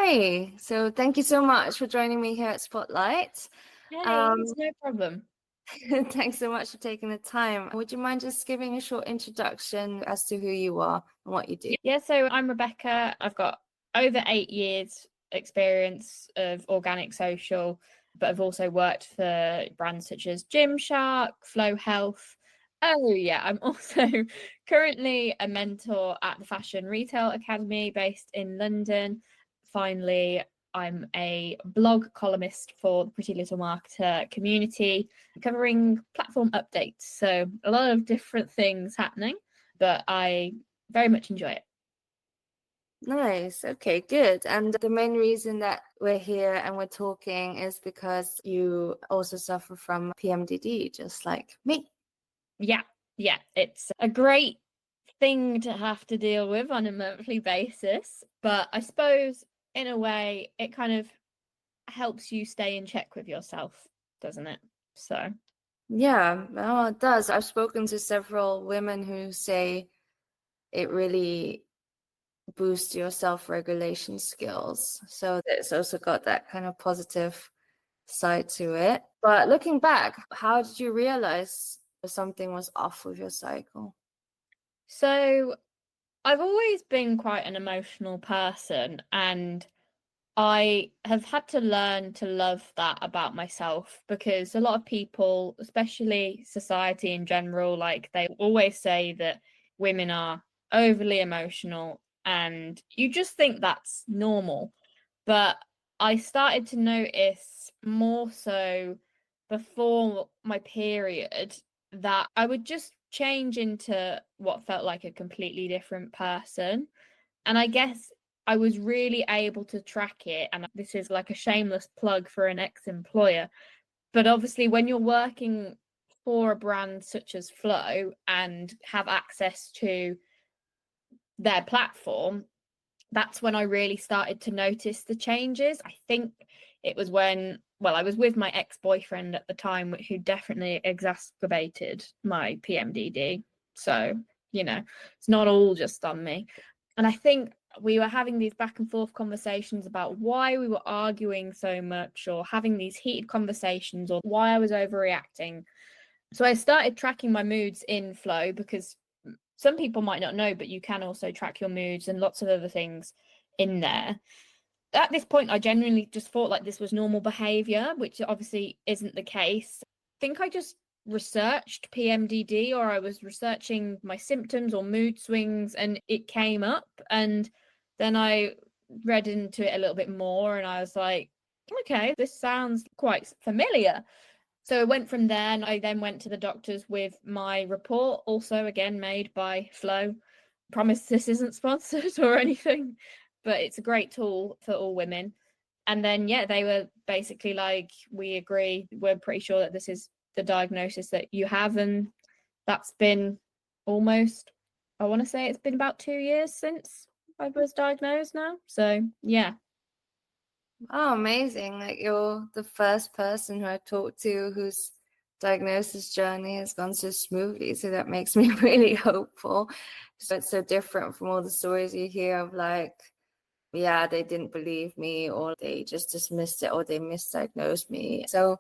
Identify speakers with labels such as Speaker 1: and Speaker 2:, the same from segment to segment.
Speaker 1: Hi. So thank you so much for joining me here at Spotlight.
Speaker 2: Hey,
Speaker 1: Um,
Speaker 2: it's no problem.
Speaker 1: Thanks so much for taking the time. Would you mind just giving a short introduction as to who you are and what you do?
Speaker 2: Yeah, so I'm Rebecca. I've got over 8 years experience of organic social, but I've also worked for brands such as Gymshark, Flow Health. Oh yeah, I'm also currently a mentor at the Fashion Retail Academy based in London. Finally, I'm a blog columnist for the Pretty Little Marketer community, covering platform updates. So a lot of different things happening, but I very much enjoy it.
Speaker 1: Nice. Okay, good. And the main reason that we're here and we're talking is because you also suffer from PMDD, just like me.
Speaker 2: Yeah, it's a great thing to have to deal with on a monthly basis, but I suppose in a way it kind of helps you stay in check with yourself, doesn't it? So,
Speaker 1: Yeah, well, it does. I've spoken to several women who say it really boost your self-regulation skills. So it's also got that kind of positive side to it. But looking back, how did you realize something was off with your cycle?
Speaker 2: so I've always been quite an emotional person, and I have had to learn to love that about myself because a lot of people, especially society in general, like they always say that women are overly emotional and you just think that's normal. But I started to notice more so before my period that I would just change into what felt like a completely different person. And I guess I was really able to track it. And this is like a shameless plug for an ex-employer. But obviously, when you're working for a brand such as Flow and have access to their platform, that's when I really started to notice the changes. I think it was when, well, I was with my ex-boyfriend at the time, who definitely exacerbated my PMDD. So, it's not all just on me. And I think we were having these back and forth conversations about why we were arguing so much or having these heated conversations or why I was overreacting. So I started tracking my moods in Flow because some people might not know, but you can also track your moods and lots of other things in there. At this point, I genuinely just thought like this was normal behavior, which obviously isn't the case. I think I just researched PMDD, or I was researching my symptoms or mood swings, and it came up. And then I read into it a little bit more and I was like, okay, this sounds quite familiar. So I went from there and I then went to the doctors with my report, also again made by Flow. Promise this isn't sponsored or anything, but it's a great tool for all women. And then, yeah, they were basically like, we agree, we're pretty sure that this is the diagnosis that you have. And that's been almost, I want to say it's been about 2 years since I was diagnosed now. So, yeah.
Speaker 1: Oh, amazing. Like you're the first person who I talked to whose diagnosis journey has gone so smoothly. So that makes me really hopeful. So it's so different from all the stories you hear of like, yeah, they didn't believe me or they just dismissed it or they misdiagnosed me. So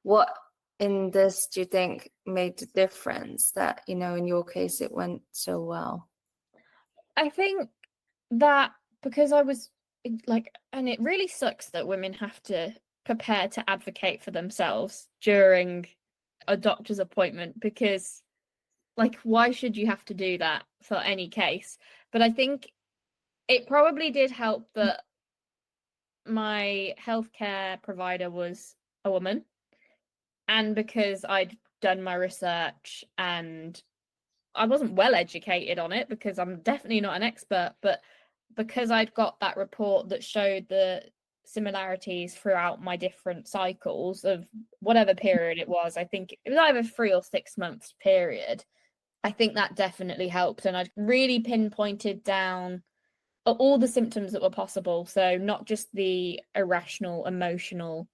Speaker 1: what in this do you think made the difference that, in your case it went so well?
Speaker 2: I think that because I was like, and it really sucks that women have to prepare to advocate for themselves during a doctor's appointment because, like, why should you have to do that for any case? But I think it probably did help that my healthcare provider was a woman, and because I'd done my research and I wasn't well educated on it because I'm definitely not an expert, but because I'd got that report that showed the similarities throughout my different cycles of whatever period it was, I think it was either 3 or 6 months period. I think that definitely helped. And I'd really pinpointed down all the symptoms that were possible. So not just the irrational emotional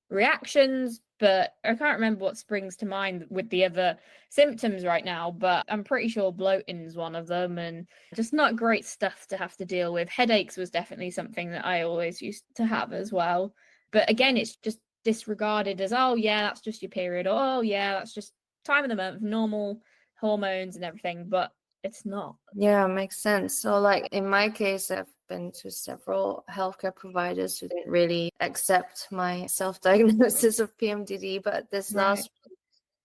Speaker 2: reactions, but I can't remember what springs to mind with the other symptoms right now, but I'm pretty sure bloating's one of them, and just not great stuff to have to deal with. Headaches was definitely something that I always used to have as well. But again, it's just disregarded as, oh yeah, that's just your period, or oh yeah, that's just time of the month, normal hormones and everything, but it's not.
Speaker 1: Yeah, makes sense. So like in my case, I've been to several healthcare providers who didn't really accept my self-diagnosis of PMDD, but this last one,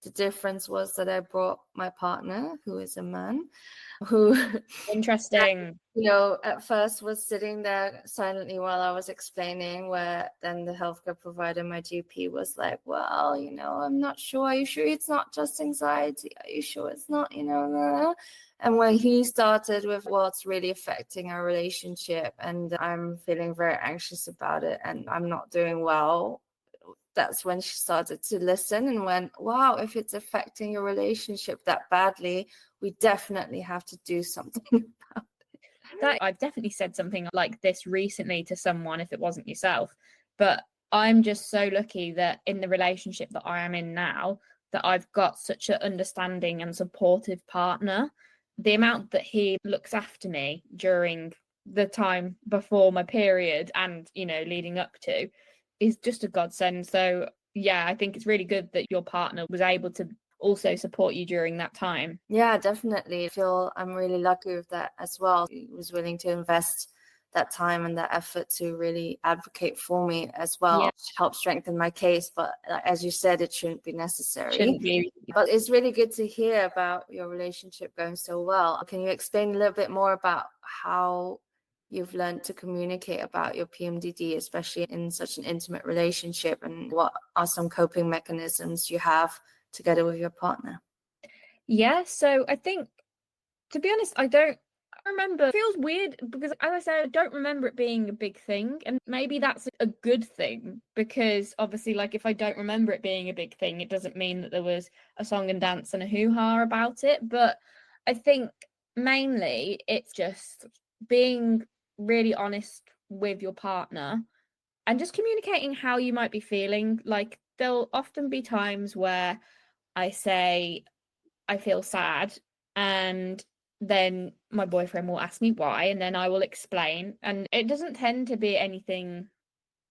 Speaker 1: the difference was that I brought my partner, who is a man, who
Speaker 2: Interesting.
Speaker 1: at first was sitting there silently while I was explaining, where then the healthcare provider, my GP, was like, well, I'm not sure. Are you sure it's not just anxiety? Are you sure it's not, blah? And when he started with what's really affecting our relationship, and I'm feeling very anxious about it, and I'm not doing well, that's when she started to listen and went, wow, if it's affecting your relationship that badly, we definitely have to do something about it.
Speaker 2: That I've definitely said something like this recently to someone, if it wasn't yourself, but I'm just so lucky that in the relationship that I am in now, that I've got such an understanding and supportive partner. The amount that he looks after me during the time before my period and, leading up to, is just a godsend. So yeah, I think it's really good that your partner was able to also support you during that time.
Speaker 1: Yeah, definitely. I feel I'm really lucky with that as well. He was willing to invest that time and that effort to really advocate for me as well, to help strengthen my case. But as you said, it shouldn't be necessary.
Speaker 2: Shouldn't be.
Speaker 1: But it's really good to hear about your relationship going so well. Can you explain a little bit more about how you've learned to communicate about your PMDD, especially in such an intimate relationship, and what are some coping mechanisms you have together with your partner?
Speaker 2: Yeah, so I think, to be honest, I don't remember. It feels weird because, as I said, I don't remember it being a big thing. And maybe that's a good thing, because obviously, like, if I don't remember it being a big thing, it doesn't mean that there was a song and dance and a hoo-ha about it. But I think mainly it's just being really honest with your partner and just communicating how you might be feeling. Like, there'll often be times where I say, I feel sad, and then my boyfriend will ask me why, and then I will explain. And it doesn't tend to be anything,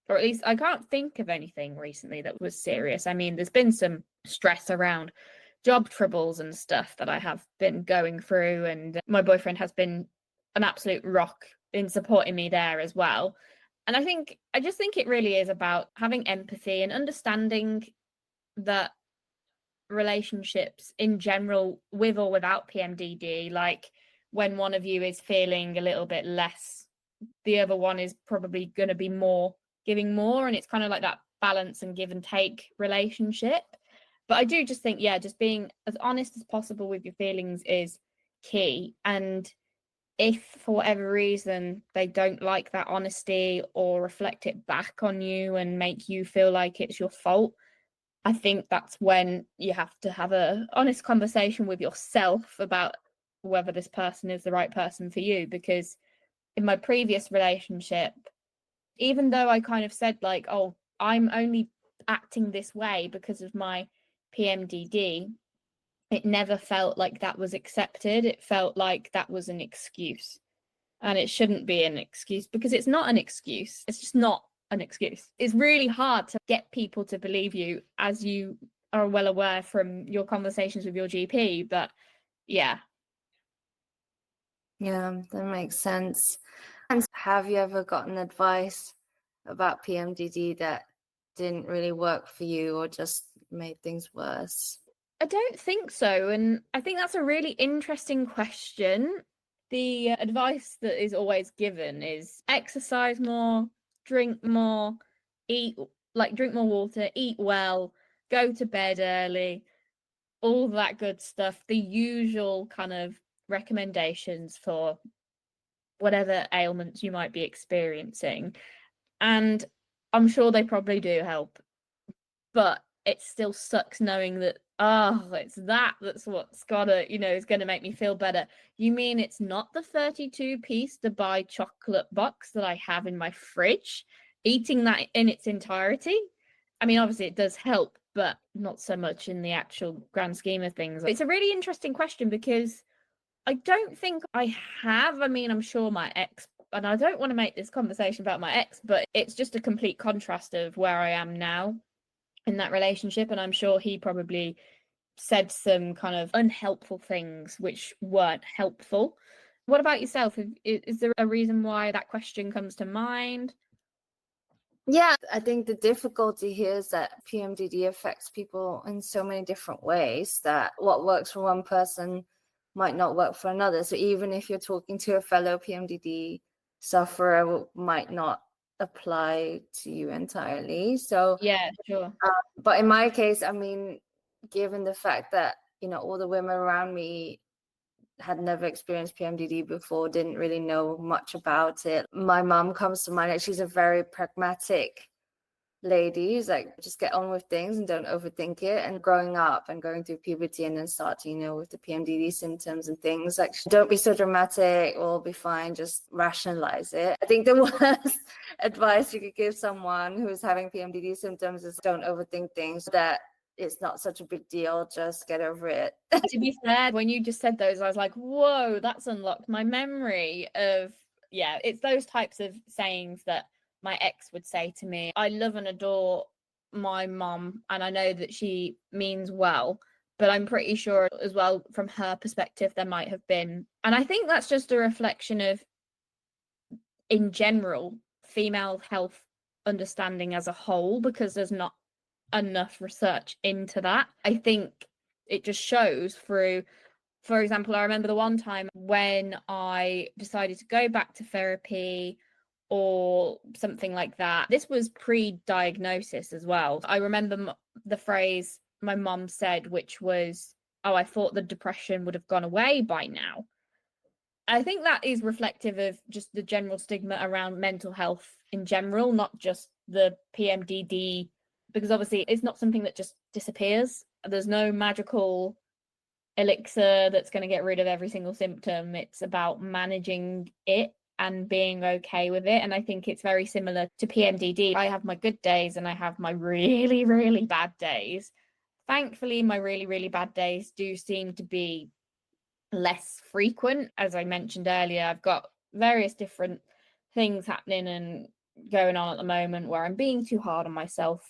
Speaker 2: or at least I can't think of anything recently that was serious. I mean, there's been some stress around job troubles and stuff that I have been going through, and my boyfriend has been an absolute rock in supporting me there as well. And I just think it really is about having empathy and understanding that relationships in general, with or without PMDD, like when one of you is feeling a little bit less, the other one is probably going to be more giving more, and it's kind of like that balance and give and take relationship. But I do just think, yeah, just being as honest as possible with your feelings is key. And if for whatever reason they don't like that honesty or reflect it back on you and make you feel like it's your fault, I think that's when you have to have a honest conversation with yourself about whether this person is the right person for you. Because in my previous relationship, even though I kind of said like, oh, I'm only acting this way because of my PMDD, it never felt like that was accepted. It felt like that was an excuse. And it shouldn't be an excuse, because it's not an excuse. It's just not an excuse. It's really hard to get people to believe you, as you are well aware from your conversations with your GP. But yeah.
Speaker 1: Yeah, that makes sense. And have you ever gotten advice about PMDD that didn't really work for you or just made things worse?
Speaker 2: I don't think so. And I think that's a really interesting question. The advice that is always given is exercise more, drink more, drink more water, eat well, go to bed early, all that good stuff. The usual kind of recommendations for whatever ailments you might be experiencing. And I'm sure they probably do help. But it still sucks knowing that, it's that's what's gotta, is gonna make me feel better. You mean it's not the 32-piece Dubai chocolate box that I have in my fridge? Eating that in its entirety? I mean, obviously it does help, but not so much in the actual grand scheme of things. It's a really interesting question because I don't think I have. I mean, I'm sure my ex, and I don't want to make this conversation about my ex, but it's just a complete contrast of where I am now in that relationship. And I'm sure he probably said some kind of unhelpful things which weren't helpful. What about yourself? Is there a reason why that question comes to mind?
Speaker 1: Yeah, I think the difficulty here is that PMDD affects people in so many different ways that what works for one person might not work for another. So even if you're talking to a fellow PMDD sufferer, might not apply to you entirely. So
Speaker 2: Yeah, sure.
Speaker 1: but in my case, I mean, given the fact that, you know, all the women around me had never experienced PMDD before, didn't really know much about it. My mom comes to mind. Like, she's a very pragmatic lady who's like, just get on with things and don't overthink it. And growing up and going through puberty and then starting, you know, with the PMDD symptoms and things, like, don't be so dramatic, we'll be fine, just rationalize it. I think the worst advice you could give someone who's having PMDD symptoms is don't overthink things, that it's not such a big deal, just get over it.
Speaker 2: To be fair, when you just said those, I was like, whoa, that's unlocked my memory of, yeah, it's those types of sayings that my ex would say to me. I love and adore my mom, and I know that she means well, but I'm pretty sure as well from her perspective there might have been, and I think that's just a reflection of, in general, female health understanding as a whole, because there's not enough research into that. I think it just shows through, for example, I remember the one time when I decided to go back to therapy or something like that. This was pre-diagnosis as well. I remember the phrase my mum said, which was, oh, I thought the depression would have gone away by now. I think that is reflective of just the general stigma around mental health in general, not just the PMDD, because obviously it's not something that just disappears. There's no magical elixir that's going to get rid of every single symptom. It's about managing it and being okay with it. And I think it's very similar to PMDD. I have my good days and I have my really, really bad days. Thankfully, my really, really bad days do seem to be less frequent. As I mentioned earlier, I've got various different things happening and going on at the moment where I'm being too hard on myself,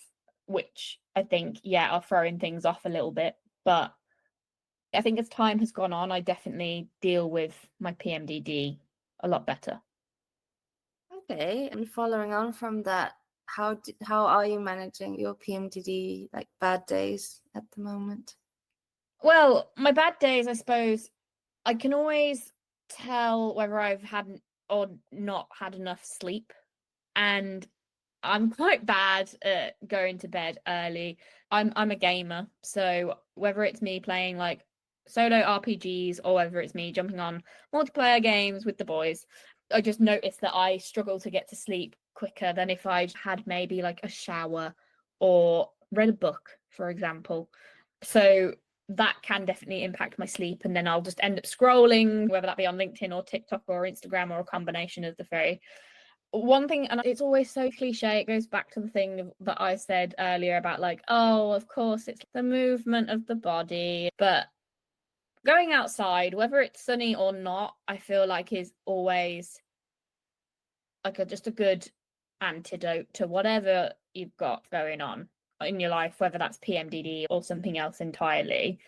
Speaker 2: which I think, yeah, are throwing things off a little bit. But I think as time has gone on, I definitely deal with my PMDD a lot better.
Speaker 1: Okay, and following on from that, how are you managing your PMDD, like, bad days at the moment?
Speaker 2: Well, my bad days, I suppose, I can always tell whether I've had or not had enough sleep. And I'm quite bad at going to bed early. I'm a gamer, so whether it's me playing like solo RPGs or whether it's me jumping on multiplayer games with the boys, I just notice that I struggle to get to sleep quicker than if I had maybe like a shower or read a book, for example. So that can definitely impact my sleep, and then I'll just end up scrolling, whether that be on LinkedIn or TikTok or Instagram or a combination of the three. One thing, and it's always so cliche, it goes back to the thing that I said earlier about like, oh, of course it's the movement of the body, but going outside, whether it's sunny or not, I feel like is always like just a good antidote to whatever you've got going on in your life, whether that's PMDD or something else entirely.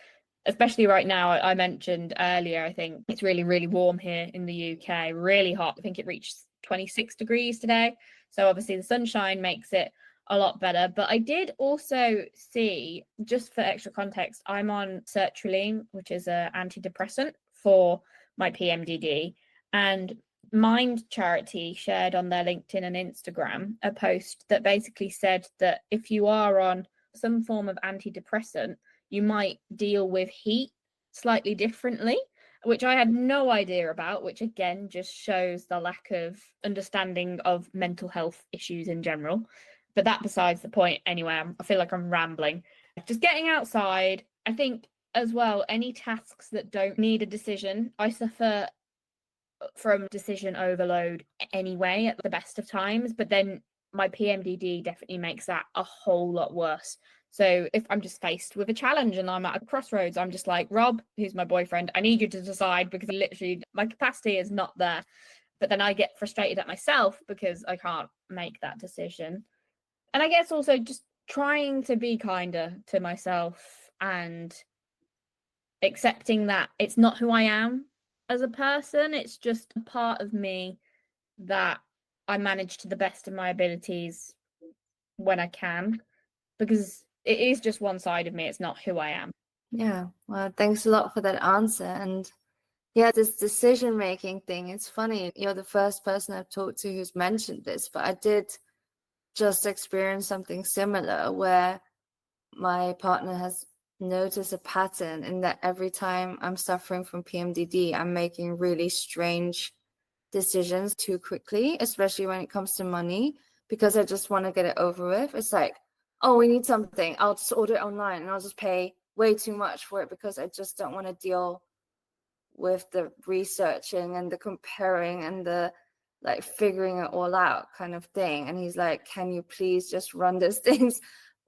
Speaker 2: Especially right now, I mentioned earlier, I think it's really, really warm here in the UK, really hot. I think it reached 26 degrees today. So obviously the sunshine makes it a lot better. But I did also see, just for extra context, I'm on sertraline, which is an antidepressant for my PMDD. And Mind Charity shared on their LinkedIn and Instagram a post that basically said that if you are on some form of antidepressant, you might deal with heat slightly differently, which I had no idea about, which again just shows the lack of understanding of mental health issues in general. But that besides the point anyway. I feel like I'm rambling. Just getting outside. I think as well, any tasks that don't need a decision, I suffer from decision overload anyway at the best of times, but then my PMDD definitely makes that a whole lot worse. So if I'm just faced with a challenge and I'm at a crossroads, I'm just like, Rob, who's my boyfriend, I need you to decide, because literally my capacity is not there. But then I get frustrated at myself because I can't make that decision. And I guess also just trying to be kinder to myself and accepting that it's not who I am as a person. It's just a part of me that I manage to the best of my abilities when I can, because it is just one side of me. It's not who I am.
Speaker 1: Yeah, well, thanks a lot for that answer. And yeah, this decision making thing, it's funny. You're the first person I've talked to who's mentioned this, but I did just experience something similar where my partner has noticed a pattern in that every time I'm suffering from PMDD, I'm making really strange decisions too quickly, especially when it comes to money, because I just want to get it over with. It's like, oh, we need something, I'll just order it online and I'll just pay way too much for it because I just don't want to deal with the researching and the comparing and the like figuring it all out kind of thing. And he's like, can you please just run those things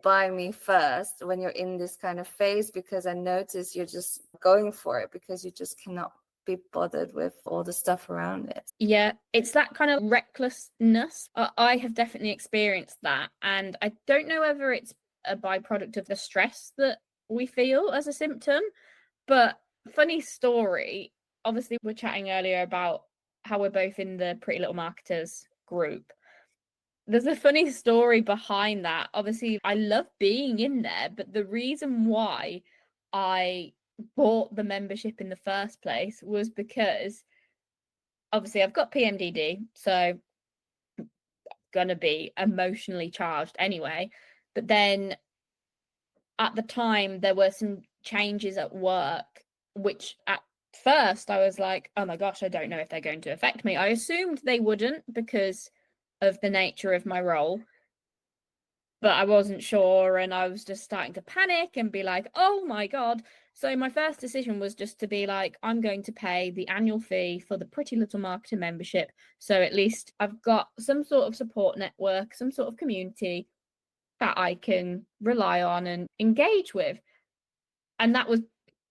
Speaker 1: by me first when you're in this kind of phase, because I notice you're just going for it because you just cannot be bothered with all the stuff around it.
Speaker 2: Yeah, it's that kind of recklessness. I have definitely experienced that. And I don't know whether it's a byproduct of the stress that we feel as a symptom, but funny story. Obviously, we're chatting earlier about how we're both in the Pretty Little Marketers group. There's a funny story behind that. Obviously, I love being in there, but the reason why I bought the membership in the first place was because obviously I've got PMDD, so I'm gonna be emotionally charged anyway. But then at the time there were some changes at work, which at first I was like, oh my gosh, I don't know if they're going to affect me. I assumed they wouldn't because of the nature of my role, but I wasn't sure, and I was just starting to panic and be like, oh my God. So my first decision was just to be like, I'm going to pay the annual fee for the Pretty Little Marketer membership. So at least I've got some sort of support network, some sort of community that I can rely on and engage with. And that was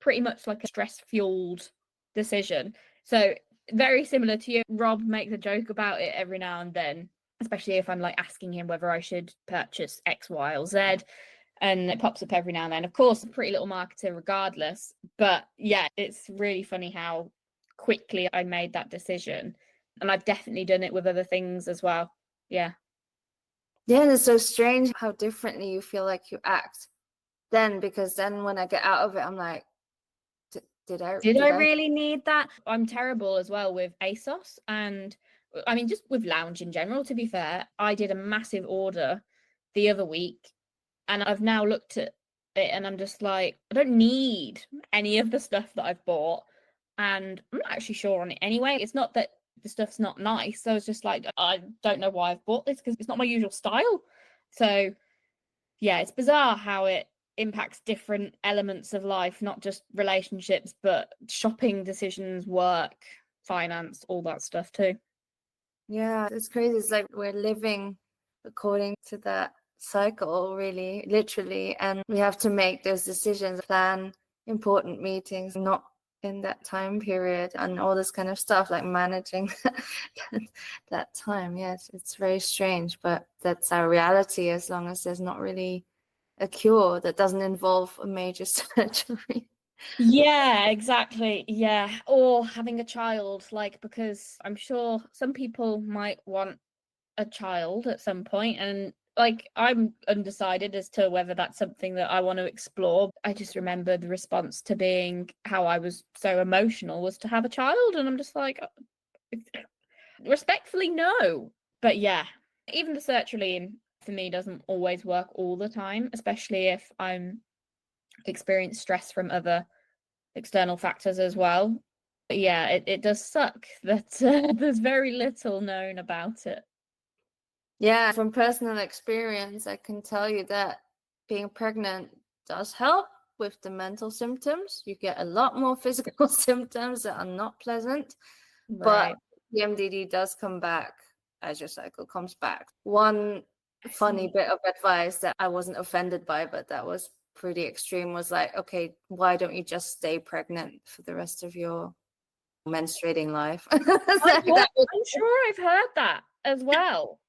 Speaker 2: pretty much like a stress-fueled decision. So very similar to you. Rob makes a joke about it every now and then, especially if I'm like asking him whether I should purchase X, Y, or Z. And it pops up every now and then. Of course, a Pretty Little Marketer regardless. But yeah, it's really funny how quickly I made that decision. And I've definitely done it with other things as well. Yeah.
Speaker 1: Yeah, and it's so strange how differently you feel like you act then, because then when I get out of it, I'm like, did I
Speaker 2: really need that? I'm terrible as well with ASOS, and I mean just with lounge in general, to be fair. I did a massive order the other week and I've now looked at it and I'm just like, I don't need any of the stuff that I've bought, and I'm not actually sure on it anyway. It's not that the stuff's not nice. So it's just like, I don't know why I've bought this because it's not my usual style. So yeah, it's bizarre how it impacts different elements of life, not just relationships, but shopping decisions, work, finance, all that stuff too.
Speaker 1: Yeah, it's crazy. It's like we're living according to that cycle, really, literally. And we have to make those decisions, plan important meetings, not in that time period, and all this kind of stuff, like managing that time. Yes, it's very strange, but that's our reality as long as there's not really a cure that doesn't involve a major surgery.
Speaker 2: Yeah, exactly. Yeah. Or having a child, like, because I'm sure some people might want a child at some point, and like I'm undecided as to whether that's something that I want to explore. I just remember the response to being how I was so emotional was to have a child, and I'm just like, respectfully, no. But yeah, even the sertraline for me doesn't always work all the time, especially if I'm experiencing stress from other external factors as well. But yeah, it does suck that there's very little known about it.
Speaker 1: Yeah, from personal experience, I can tell you that being pregnant does help with the mental symptoms. You get a lot more physical symptoms that are not pleasant, but
Speaker 2: Right.
Speaker 1: the MDD does come back as your cycle comes back. One funny bit of advice that I wasn't offended by, but that was pretty extreme, was like, okay, why don't you just stay pregnant for the rest of your menstruating life?
Speaker 2: I'm sure I've heard that as well.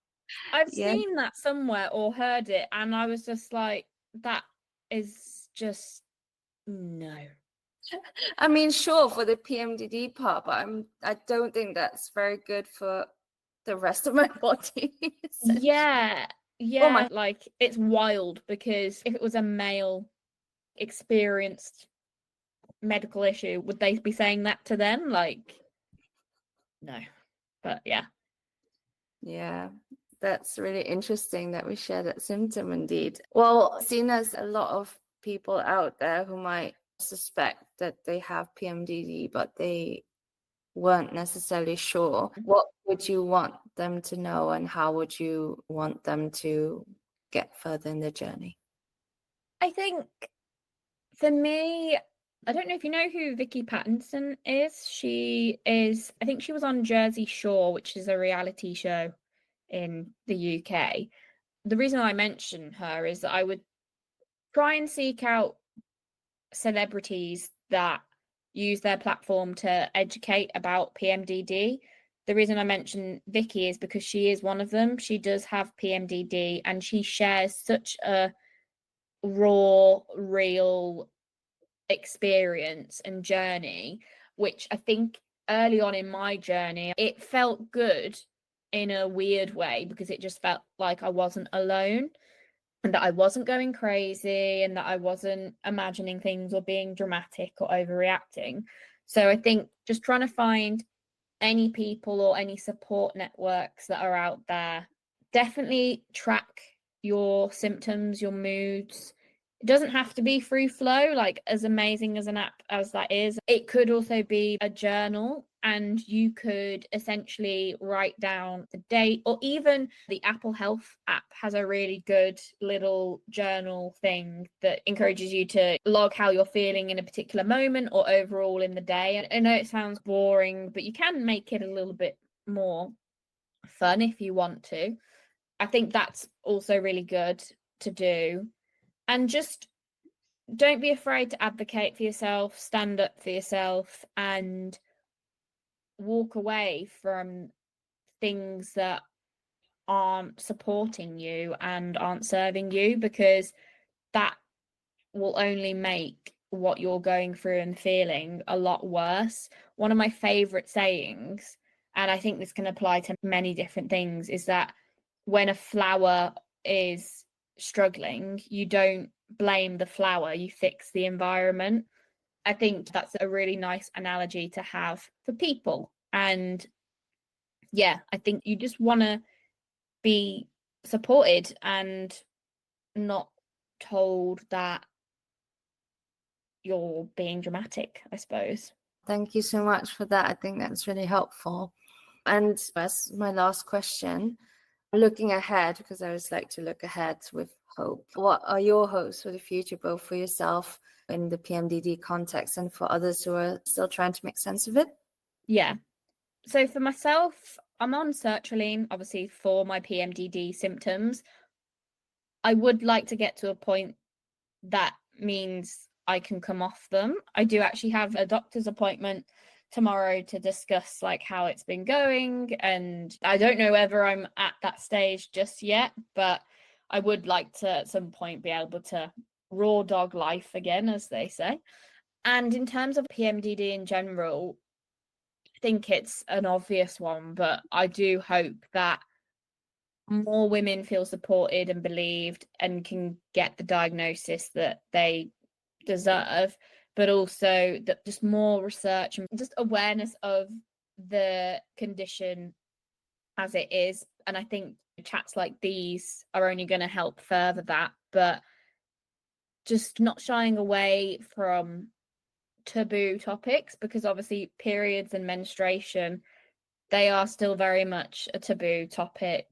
Speaker 2: I've seen that somewhere or heard it, and I was just like, that is just no.
Speaker 1: I mean, sure, for the PMDD part, but I don't think that's very good for the rest of my body.
Speaker 2: Yeah, like it's wild, because if it was a male experienced medical issue, would they be saying that to them? Like, no. But
Speaker 1: yeah, that's really interesting that we share that symptom indeed. Well, seeing as a lot of people out there who might suspect that they have PMDD, but they weren't necessarily sure, what would you want them to know, and how would you want them to get further in their journey?
Speaker 2: I think for me, I don't know if you know who Vicky Pattinson is. I think she was on Jersey Shore, which is a reality show in the UK. The reason I mention her is that I would try and seek out celebrities that use their platform to educate about PMDD. The reason I mention Vicky is because she is one of them. She does have PMDD, and she shares such a raw, real experience and journey, which I think early on in my journey, it felt good in a weird way, because it just felt like I wasn't alone, and that I wasn't going crazy, and that I wasn't imagining things or being dramatic or overreacting. So I think just trying to find any people or any support networks that are out there, definitely track your symptoms, your moods. It doesn't have to be free flow, like as amazing as an app as that is. It could also be a journal, and you could essentially write down the date, or even the Apple Health app has a really good little journal thing that encourages you to log how you're feeling in a particular moment or overall in the day. And I know it sounds boring, but you can make it a little bit more fun if you want to. I think that's also really good to do. And just don't be afraid to advocate for yourself, stand up for yourself, and walk away from things that aren't supporting you and aren't serving you, because that will only make what you're going through and feeling a lot worse. One of my favorite sayings, and I think this can apply to many different things, is that when a flower is struggling, you don't blame the flower, you fix the environment. I think that's a really nice analogy to have for people. And yeah, I think you just want to be supported and not told that you're being dramatic, I suppose.
Speaker 1: Thank you so much for that. I think that's really helpful. And as my last question, looking ahead, because I always like to look ahead with hope, what are your hopes for the future, both for yourself in the PMDD context and for others who are still trying to make sense of it?
Speaker 2: Yeah. So for myself, I'm on sertraline, obviously, for my PMDD symptoms. I would like to get to a point that means I can come off them. I do actually have a doctor's appointment tomorrow to discuss like how it's been going, and I don't know whether I'm at that stage just yet, but I would like to at some point be able to raw dog life again, as they say. And in terms of PMDD in general, I think it's an obvious one, but I do hope that more women feel supported and believed and can get the diagnosis that they deserve, but also that just more research and just awareness of the condition as it is. And I think chats like these are only going to help further that, but just not shying away from taboo topics, because obviously periods and menstruation, they are still very much a taboo topic.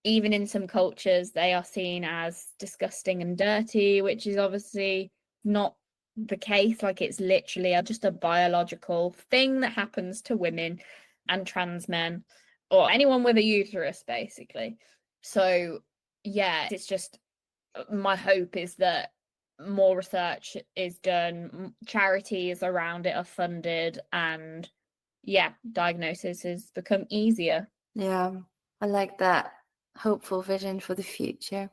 Speaker 2: Even in some cultures, they are seen as disgusting and dirty, which is obviously not the case. Like, it's literally just a biological thing that happens to women and trans men, or anyone with a uterus, basically. So yeah, it's just my hope is that more research is done, charities around it are funded, and yeah, diagnosis has become easier.
Speaker 1: Yeah, I like that hopeful vision for the future.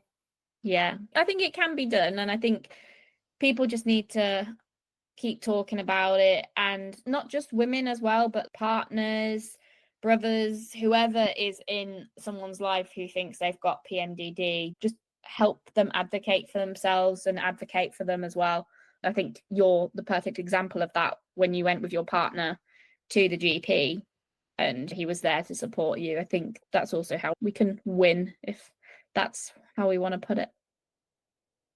Speaker 2: Yeah, I think it can be done, and I think people just need to keep talking about it, and not just women as well, but partners, brothers, whoever is in someone's life who thinks they've got PMDD, just help them advocate for themselves and advocate for them as well. I think you're the perfect example of that when you went with your partner to the GP and he was there to support you. I think that's also how we can win, if that's how we want to put it.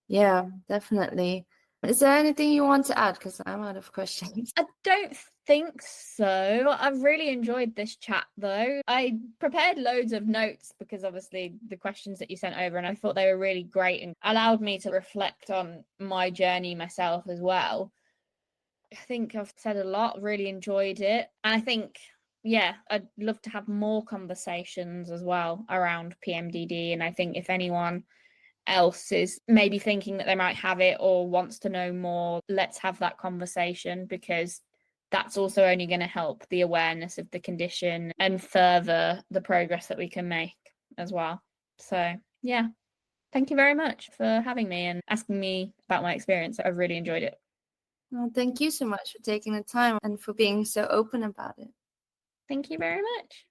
Speaker 1: Yeah, definitely. Is there anything you want to add? Because I'm out of questions.
Speaker 2: I don't think so. I've really enjoyed this chat though. I prepared loads of notes because obviously the questions that you sent over, and I thought they were really great and allowed me to reflect on my journey myself as well. I think I've said a lot, really enjoyed it. And I think, yeah, I'd love to have more conversations as well around PMDD. And I think if anyone else is maybe thinking that they might have it or wants to know more, let's have that conversation, because that's also only going to help the awareness of the condition and further the progress that we can make as well. So, yeah, thank you very much for having me and asking me about my experience. I've really enjoyed it.
Speaker 1: Well, thank you so much for taking the time and for being so open about it.
Speaker 2: Thank you very much.